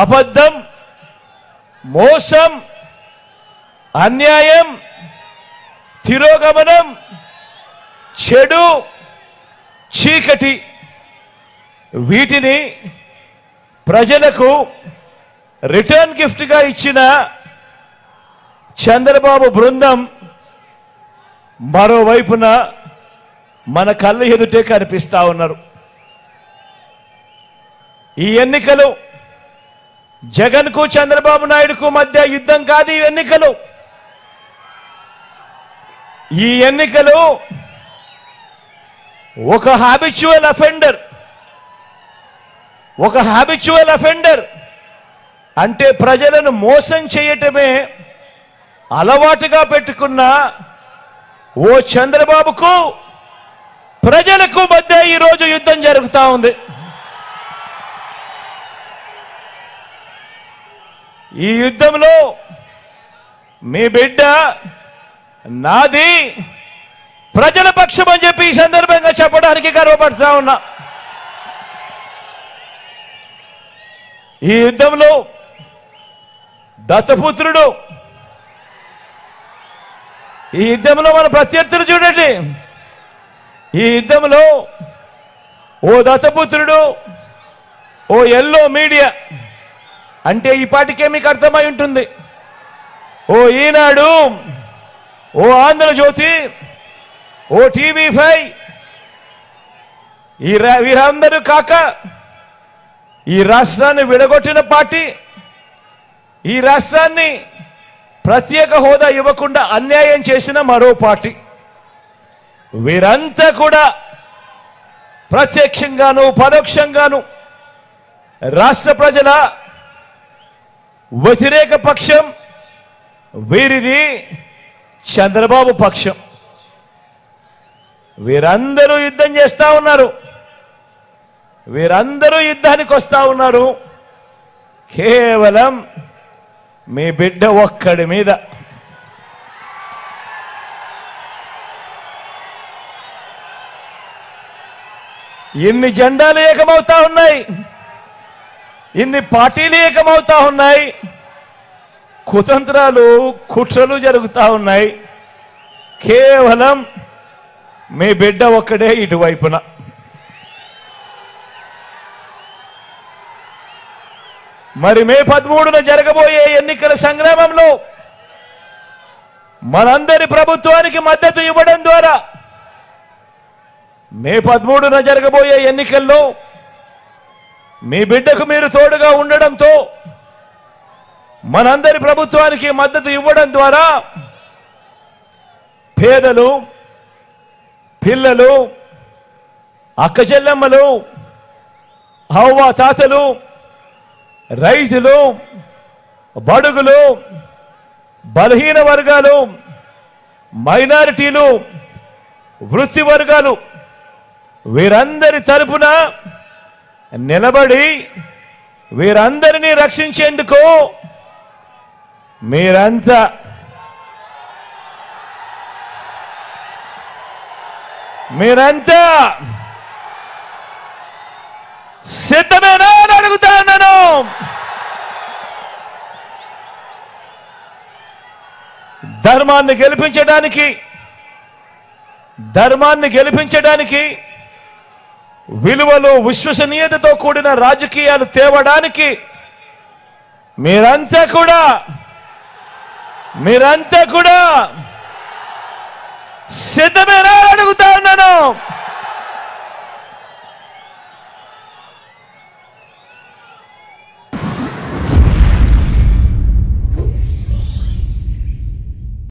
అబద్ధం, మోసం, అన్యాయం, తిరోగమనం, చెడు, చీకటి వీటిని ప్రజలకు రిటర్న్ గిఫ్ట్గా ఇచ్చిన చంద్రబాబు బృందం మరోవైపున మన కళ్ళ ఎదుటే కనిపిస్తా ఉన్నారు. ఈ ఎన్నికలు జగన్కు చంద్రబాబు నాయుడుకు మధ్య యుద్ధం కాదు. ఈ ఎన్నికలు ఒక హ్యాబిచువల్ అఫెండర్ అంటే ప్రజలను మోసం చేయటమే అలవాటుగా పెట్టుకున్న ఓ చంద్రబాబుకు ప్రజలకు మధ్య ఈరోజు యుద్ధం జరుగుతూ ఉంది. ఈ యుద్ధంలో మీ బిడ్డ నాది ప్రజల పక్షం అని చెప్పి ఈ సందర్భంగా చెప్పడానికి గర్వపడుతూ ఉన్నా. ఈ యుద్ధంలో దత్తపుత్రుడు, ఈ యుద్ధంలో మన ప్రత్యర్థులు చూడండి. ఈ యుద్ధంలో ఓ దత్తపుత్రుడు, ఓ ఎల్లో మీడియా అంటే ఈ పాటికే మీకు అర్థమై ఉంటుంది. ఓ ఈనాడు, ఓ ఆంధ్రజ్యోతి, ఓ TV5 వీరందరూ కాక ఈ రాష్ట్రాన్ని విడగొట్టిన పార్టీ, ఈ రాష్ట్రాన్ని ప్రత్యేక హోదా ఇవ్వకుండా అన్యాయం చేసిన మరో పార్టీ, వీరంతా కూడా ప్రత్యక్షంగాను పరోక్షంగాను రాష్ట్ర ప్రజల వ్యతిరేక పక్షం. వీరిది చంద్రబాబు పక్షం. వీరందరూ యుద్ధం చేస్తా ఉన్నారు. వీరందరూ యుద్ధానికి వస్తా ఉన్నారు కేవలం మీ బిడ్డ ఒక్కడి మీద. ఇన్ని జెండాలు ఏకమవుతా ఉన్నాయి, ఇన్ని పార్టీలు ఏకమవుతా ఉన్నాయి, కుతంత్రాలు కుట్రలు జరుగుతూ ఉన్నాయి. కేవలం మీ బిడ్డ ఒక్కడే ఇటువైపున. మరి మే 13న జరగబోయే ఎన్నికల సంగ్రామంలో మనందరి ప్రభుత్వానికి మద్దతు ఇవ్వడం ద్వారా, మే 13న జరగబోయే ఎన్నికల్లో మీ బిడ్డకు మీరు తోడుగా ఉండడంతో, మనందరి ప్రభుత్వానికి మద్దతు ఇవ్వడం ద్వారా పేదలు, పిల్లలు, అక్కచెల్లెమ్మలు, అవ్వ తాతలు, రైతులు, బడుగులు, బలహీన వర్గాలు, మైనారిటీలు, వృత్తి వర్గాలు వీరందరి తరపున నిలబడి వీరందరినీ రక్షించేందుకు మీరంతా సిద్ధమేనా అని అడుగుతాను. ధర్మాన్ని గెలిపించడానికి విలువలు, విశ్వసనీయతతో కూడిన రాజకీయాలు తేవడానికి మీరంతా కూడా సిద్ధమేనా అని అడుగుతా ఉన్నాను.